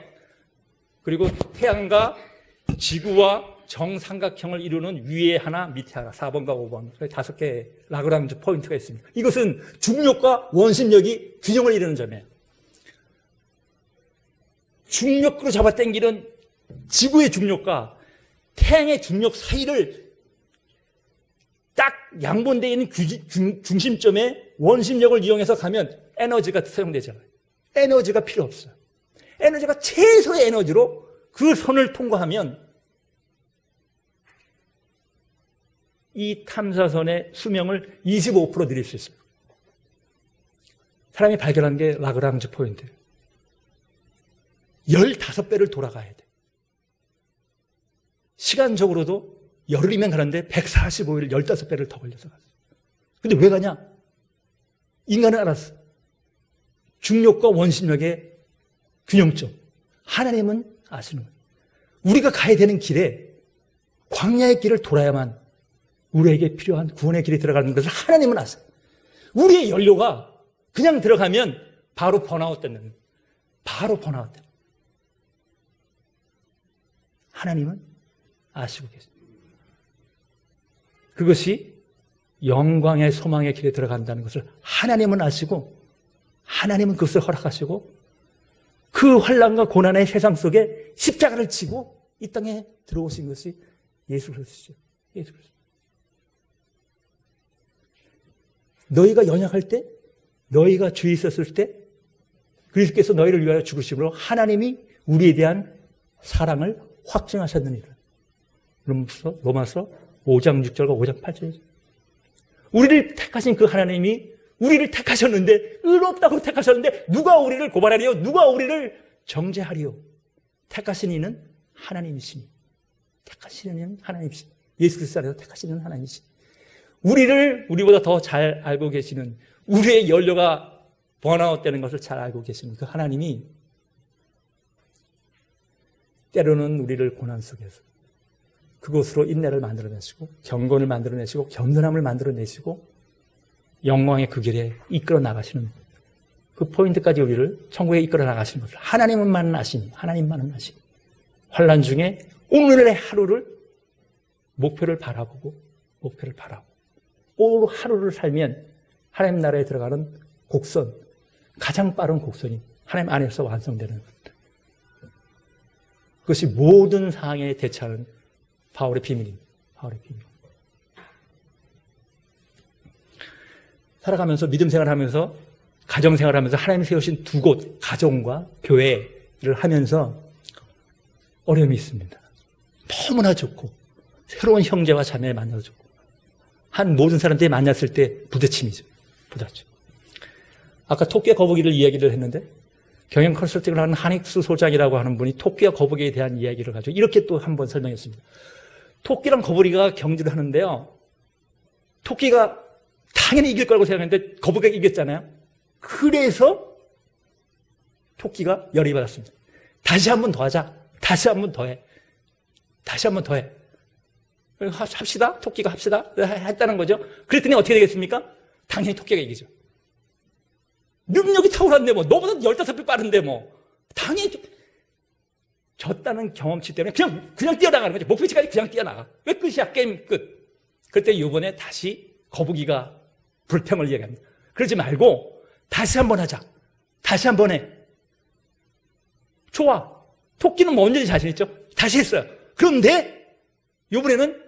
그리고 태양과 지구와 정삼각형을 이루는 위에 하나, 밑에 하나, 4번과 5번. 5개의 라그랑주 포인트가 있습니다. 이것은 중력과 원심력이 균형을 이루는 점이에요. 중력으로 잡아당기는 지구의 중력과 태양의 중력 사이를 딱 양분되어 있는 중심점에 원심력을 이용해서 가면 에너지가 사용되잖아요. 에너지가 필요 없어요. 에너지가 최소의 에너지로 그 선을 통과하면 이 탐사선의 수명을 25% 늘릴 수 있어요. 사람이 발견한 게 라그랑주 포인트예요. 15배를 돌아가야 돼. 시간적으로도 열흘이면 가는데 145일 15배를 더 걸려서 갔어요. 근데 왜 가냐? 인간은 알았어. 중력과 원심력의 균형점. 하나님은 아시는 거예요. 우리가 가야 되는 길에 광야의 길을 돌아야만 우리에게 필요한 구원의 길이 들어가는 것을 하나님은 아세요. 우리의 연료가 그냥 들어가면 바로 번아웃 된다는 거예요. 바로 번아웃 된다. 하나님은 아시고 계십니다. 그것이 영광의 소망의 길에 들어간다는 것을 하나님은 아시고 하나님은 그것을 허락하시고 그 환난과 고난의 세상 속에 십자가를 지고 이 땅에 들어오신 것이 예수 그리스도죠. 예수 그리스도. 너희가 연약할 때, 너희가 죄 있었을 때 그리스도께서 너희를 위하여 죽으심으로 하나님이 우리에 대한 사랑을 확증하셨느니라. 로마서 5장 6절과 5장 8절이죠. 우리를 택하신 그 하나님이 우리를 택하셨는데, 의롭다고 택하셨는데 누가 우리를 고발하리요? 누가 우리를 정죄하리요? 택하신 이는 하나님이시니. 택하시는 이는 하나님이시니. 예수 그리스도 안에서 택하시는 하나님이시니. 우리를 우리보다 더 잘 알고 계시는, 우리의 연료가 번아웃되는 것을 잘 알고 계시는 그 하나님이 때로는 우리를 고난 속에서 그곳으로 인내를 만들어내시고 경건을 만들어내시고 겸손함을 만들어내시고 영광의 그 길에 이끌어 나가시는 그 포인트까지 우리를 천국에 이끌어 나가시는 것을 하나님만은 아시니, 하나님만은 아시니 환난 중에 오늘의 하루를 목표를 바라보고 오늘 하루를 살면 하나님 나라에 들어가는 곡선, 가장 빠른 곡선이 하나님 안에서 완성되는 것. 그것이 모든 상황에 대처하는 바울의 비밀입니다. 바울의 비밀. 살아가면서 믿음 생활하면서 가정 생활하면서 하나님이 세우신 두 곳, 가정과 교회를 하면서 어려움이 있습니다. 너무나 좋고 새로운 형제와 자매를 만나서 좋고 한 모든 사람들이 만났을 때 부대침이죠. 부딪힘. 아까 토끼와 거북이를 이야기를 했는데 경영 컨설팅을 하는 한익수 소장이라고 하는 분이 토끼와 거북이에 대한 이야기를 가지고 이렇게 또 한 번 설명했습니다. 토끼랑 거북이가 경주를 하는데요. 토끼가 당연히 이길 거라고 생각했는데 거북이가 이겼잖아요. 그래서 토끼가 열이 받았습니다. 다시 한 번 더 하자. 다시 한 번 더 해. 다시 한 번 더 해. 합시다. 토끼가 합시다. 했다는 거죠. 그랬더니 어떻게 되겠습니까? 당연히 토끼가 이기죠. 능력이 탁월한데 뭐 너보다 15배 빠른데 뭐 당연히 졌다는 경험치 때문에 그냥 뛰어나가는 거죠. 목표치까지 그냥 뛰어나가. 왜 끝이야? 게임 끝. 그때 이번에 다시 거북이가 불평을 이야기합니다. 그러지 말고 다시 한번 하자. 다시 한번 해. 좋아. 토끼는 먼저 자신 있죠? 다시 했어요. 그런데 이번에는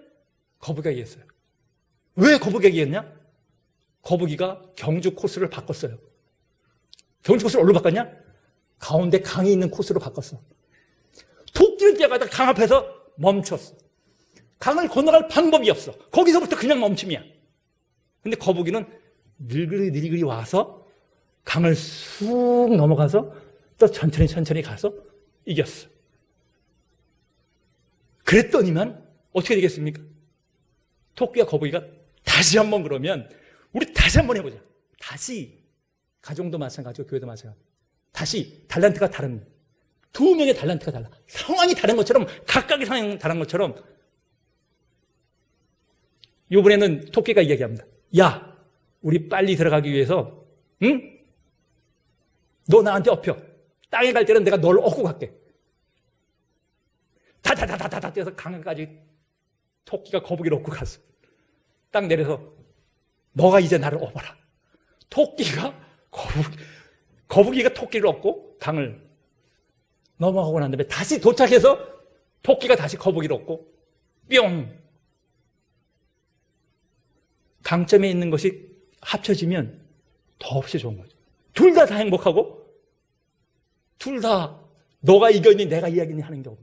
거북이가 이겼어요. 왜 거북이가 이겼냐? 거북이가 경주 코스를 바꿨어요. 경주 코스를 어디로 바꿨냐? 가운데 강이 있는 코스로 바꿨어. 토끼는 뛰어가다 강 앞에서 멈췄어. 강을 건너갈 방법이 없어. 거기서부터 그냥 멈춤이야. 근데 거북이는 늘그리 와서 강을 쑥 넘어가서 또 천천히 가서 이겼어. 그랬더니만 어떻게 되겠습니까? 토끼와 거북이가 다시 한번 그러면 우리 다시 한번 해보자. 다시 가정도 마찬가지고 교회도 마찬가지고 다시 달란트가 다릅니다. 두 명의 달란트가 달라. 상황이 다른 것처럼 각각의 상황이 다른 것처럼 이번에는 토끼가 이야기합니다. 야, 우리 빨리 들어가기 위해서 응? 너 나한테 업혀. 땅에 갈 때는 내가 널 업고 갈게. 다다다다다다 뛰어서 강까지 토끼가 거북이를 업고 갔어. 딱 내려서 너가 이제 나를 업어라. 토끼가 거북이가 토끼를 업고 강을 넘어가고 난 다음에 다시 도착해서 토끼가 다시 거북이를 업고 뿅. 강점에 있는 것이 합쳐지면 더없이 좋은 거죠. 둘 다 행복하고 둘 다 너가 이겼니 내가 이겼니 하는 경우.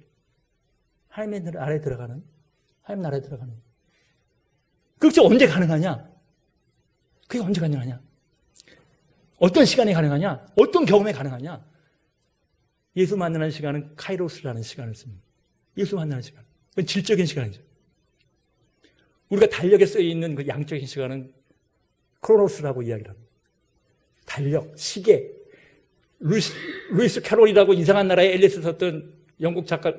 하나님의 나라에 들어가는 하나님 나라에 들어가는 그것이 언제 가능하냐? 그게 언제 가능하냐? 어떤 시간에 가능하냐? 어떤 경험에 가능하냐? 예수 만나는 시간은 카이로스라는 시간을 씁니다. 예수 만나는 시간. 그건 질적인 시간이죠. 우리가 달력에 쓰여있는 그 양적인 시간은 크로노스라고 이야기를 합니다. 달력, 시계. 루이스 캐롤이라고 이상한 나라의 앨리스 썼던 영국 작가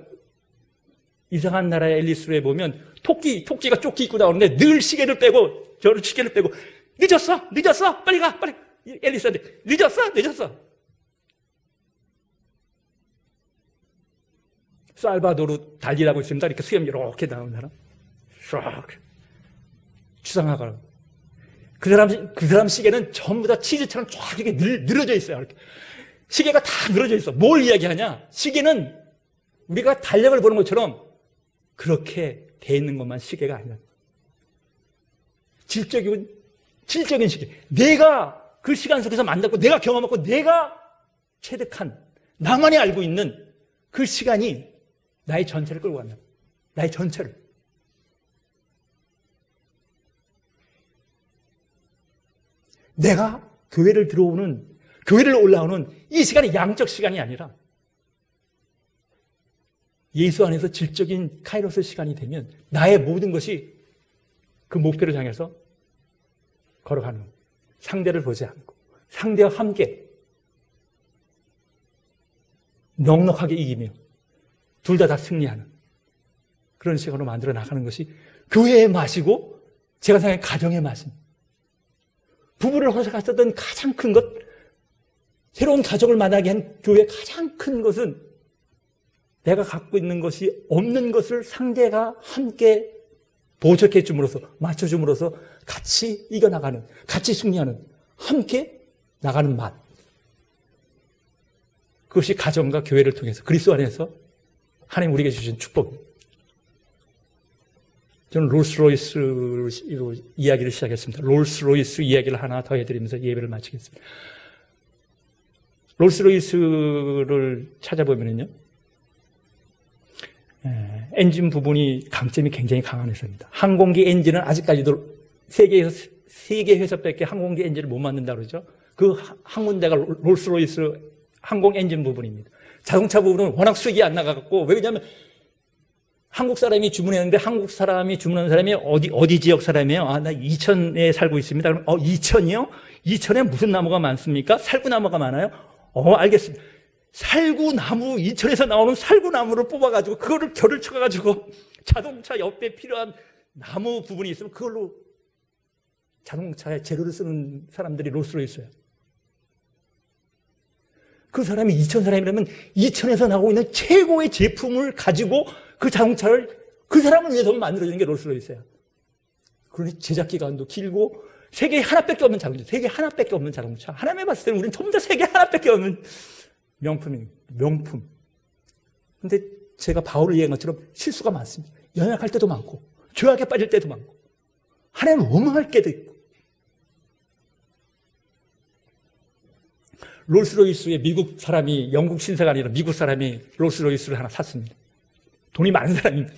이상한 나라의 앨리스에 보면 토끼가 조끼 입고 나오는데 늘 시계를 빼고 저를 시계를 빼고 늦었어 빨리 가 빨리 앨리스한테 늦었어 살바도르 달리라고 있습니다. 이렇게 수염 이렇게 나오는 사람 쏙 추상화가 그 사람 시계는 전부 다 치즈처럼 쫙 이렇게 늘어져 있어요. 이렇게. 시계가 다 늘어져 있어. 뭘 이야기하냐? 시계는 우리가 달력을 보는 것처럼 그렇게 돼 있는 것만 시계가 아니라 질적인 시계. 내가 그 시간 속에서 만났고 내가 경험하고 내가 체득한 나만이 알고 있는 그 시간이 나의 전체를 끌고 간다. 나의 전체를. 내가 교회를 올라오는 이 시간이 양적 시간이 아니라 예수 안에서 질적인 카이로스 시간이 되면 나의 모든 것이 그 목표를 향해서 걸어가는 거예요. 상대를 보지 않고 상대와 함께 넉넉하게 이기며 둘 다 승리하는 그런 시간으로 만들어 나가는 것이 교회의 맛이고 제가 생각하는 가정의 맛입니다. 부부를 허락하셨던 가장 큰 것, 새로운 가족을 만나게 한 교회의 가장 큰 것은 내가 갖고 있는 것이 없는 것을 상대가 함께 보적해 줌으로써 맞춰줌으로써 같이 이겨나가는, 같이 승리하는, 함께 나가는 맛. 그것이 가정과 교회를 통해서 그리스도 안에서 하나님 우리에게 주신 축복입니다. 저는 롤스로이스로 이야기를 시작했습니다. 롤스로이스 이야기를 하나 더 해드리면서 예배를 마치겠습니다. 롤스로이스를 찾아보면요, 엔진 부분이 강점이 굉장히 강한 회사입니다. 항공기 엔진은 아직까지도 세계에서 3개 회사밖에 항공기 엔진을 못 만든다 그러죠. 그 한 군데가 롤스로이스 항공 엔진 부분입니다. 자동차 부분은 워낙 수익이 안 나가고, 왜냐하면 한국 사람이 주문했는데 한국 사람이 주문한 사람이 어디 지역 사람이에요? 아, 나 이천에 살고 있습니다. 그럼 이천이요? 이천에 무슨 나무가 많습니까? 살구나무가 많아요? 알겠습니다. 살구나무, 이천에서 나오는 살구나무를 뽑아가지고 그거를 결을 쳐가지고 자동차 옆에 필요한 나무 부분이 있으면 그걸로 자동차에 재료를 쓰는 사람들이 롤스로이스예요. 그 사람이 이천 사람이라면 이천에서 나오고 있는 최고의 제품을 가지고 그 자동차를 그 사람을 위해서 만들어주는 게 롤스로이스예요. 그러니 제작 기간도 길고 세계에 하나밖에 없는 자동차, 세계에 하나밖에 없는 자동차. 하나님이 봤을 때는 우리는 전부 다 세계에 하나밖에 없는 명품이에요. 명품. 근데 제가 바울을 얘기한 것처럼 실수가 많습니다. 연약할 때도 많고 죄악에 빠질 때도 많고 하나님 원망할 때도 있고. 롤스로이스의 미국 사람이, 영국 신사가 아니라 미국 사람이 롤스로이스를 하나 샀습니다. 돈이 많은 사람입니다.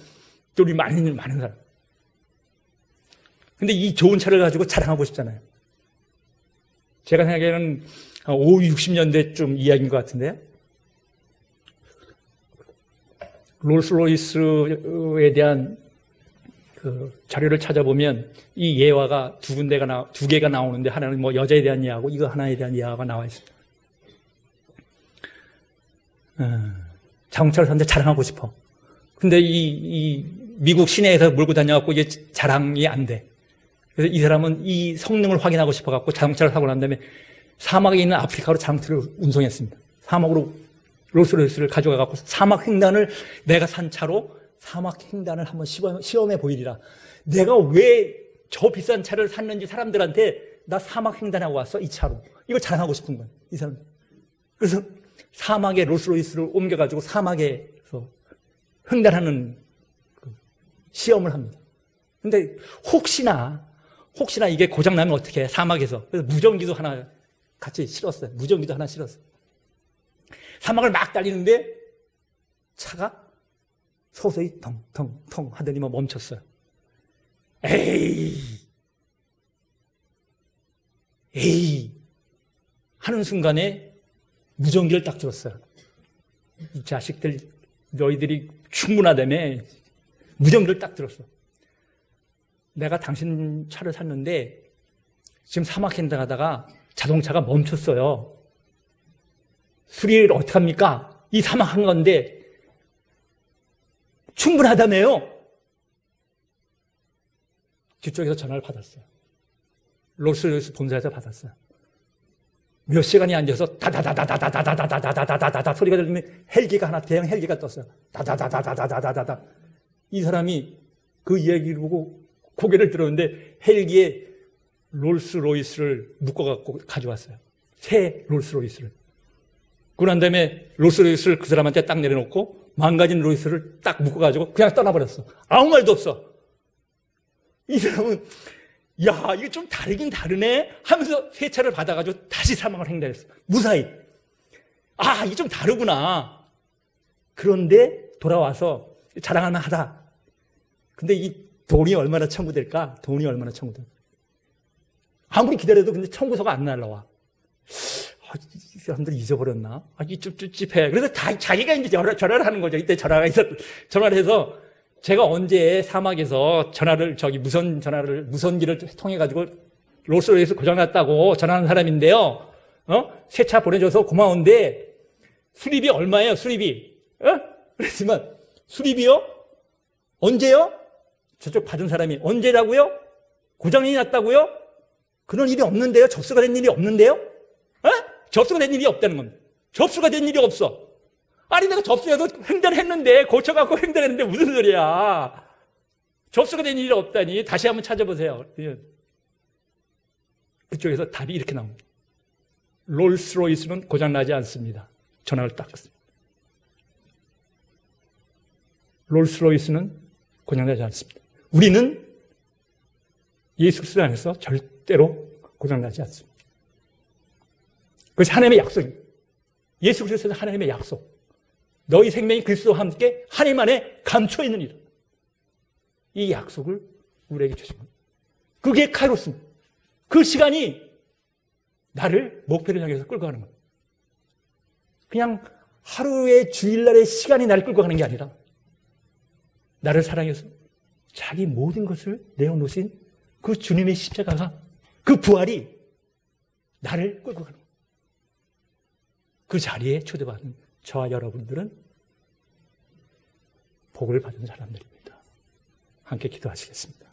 돈이 많은 사람. 근데 이 좋은 차를 가지고 자랑하고 싶잖아요. 제가 생각에는 50, 60년대쯤 이야기인 것 같은데요. 롤스로이스에 대한 그 자료를 찾아보면 이 예화가 두 개가 나오는데 하나는 뭐 여자에 대한 예화고 이거 하나에 대한 예화가 나와 있습니다. 자동차를 샀는데 자랑하고 싶어. 근데 이 미국 시내에서 몰고 다녀갖고 이게 자랑이 안 돼. 그래서 이 사람은 이 성능을 확인하고 싶어갖고 자동차를 사고 난 다음에 사막에 있는 아프리카로 자동차를 운송했습니다. 사막으로 롤스로이스를 가져가갖고 사막 횡단을 내가 산 차로 사막 횡단을 한번 시험해 보이리라. 내가 왜 저 비싼 차를 샀는지 사람들한테 나 사막 횡단하고 왔어 이 차로. 이걸 자랑하고 싶은 거예요. 이 사람. 그래서 사막에 롤스로이스를 옮겨가지고 사막에서 횡단하는 그 시험을 합니다. 근데 혹시나 이게 고장나면 어떻게 해? 사막에서. 그래서 무전기도 하나 같이 실었어요. 무전기도 하나 실었어요. 사막을 막 달리는데 차가 서서히 텅텅텅 하더니만 멈췄어요. 에이 하는 순간에 무전기를 딱 들었어요. 이 자식들 너희들이 충분하다며 무전기를 딱 들었어. 내가 당신 차를 샀는데 지금 사막 횡단하다가 자동차가 멈췄어요. 수리를 어떻게 합니까? 이 사막 한 건데 충분하다며요. 뒤쪽에서 전화를 받았어요. 롤스로이스 본사에서 받았어요. 몇 시간이 앉아서 다다다다다다다다다다다다다다 소리가 들리면 헬기가 하나, 대형 헬기가 떴어요. 다다다다다다다다다. 이 사람이 그 이야기를 보고 고개를 들었는데 헬기에 롤스로이스를 묶어갖고 가져왔어요. 새 롤스로이스를. 그러고 난 다음에 롤스로이스를 그 사람한테 딱 내려놓고 망가진 롤스를 딱 묶어가지고 그냥 떠나버렸어. 아무 말도 없어. 이 사람은 야, 이게 좀 다르긴 다르네 하면서 새 차를 받아가지고 다시 사막을 횡단했어. 무사히. 아, 이게 좀 다르구나. 그런데 돌아와서 자랑할 만하다. 근데 이 돈이 얼마나 청구될까? 돈이 얼마나 청구될까? 아무리 기다려도 근데 청구서가 안 날라와. 이 사람들 잊어버렸나? 이게 좀 찝찝해. 그래서 자기가 이제 전화를 하는 거죠. 이때 전화를 해서 제가 언제 사막에서 무선기를 통해가지고 롤스로이스 고장났다고 전화하는 사람인데요. 새 차 보내줘서 고마운데 수리비 얼마예요? 수리비. 그랬지만 수리비요? 언제요? 저쪽 받은 사람이 언제라고요? 고장이 났다고요? 그런 일이 없는데요? 접수가 된 일이 없는데요? 접수가 된 일이 없다는 겁니다. 접수가 된 일이 없어. 아니 내가 접수해서 횡단했는데 고쳐갖고 횡단했는데 무슨 소리야. 접수가 된 일이 없다니. 다시 한번 찾아보세요. 그쪽에서 답이 이렇게 나옵니다. 롤스로이스는 고장나지 않습니다. 전화를 딱 끊습니다. 롤스로이스는 고장나지 않습니다. 우리는 예수 그리스도 안에서 절대로 고장나지 않습니다. 그것이 하나님의 약속입니다. 예수 그리스도는 하나님의 약속. 너희 생명이 그리스도와 함께 하나님 안에 감춰 있느니라. 이 약속을 우리에게 주신 겁니다. 그게 카이로스입니다. 그 시간이 나를 목표를 향해서 끌고 가는 거예요. 그냥 하루의 주일날의 시간이 나를 끌고 가는 게 아니라 나를 사랑해서 자기 모든 것을 내어놓으신 그 주님의 십자가가, 그 부활이 나를 끌고 가는 거예요. 그 자리에 초대받은 저와 여러분들은 복을 받은 사람들입니다. 함께 기도하시겠습니다.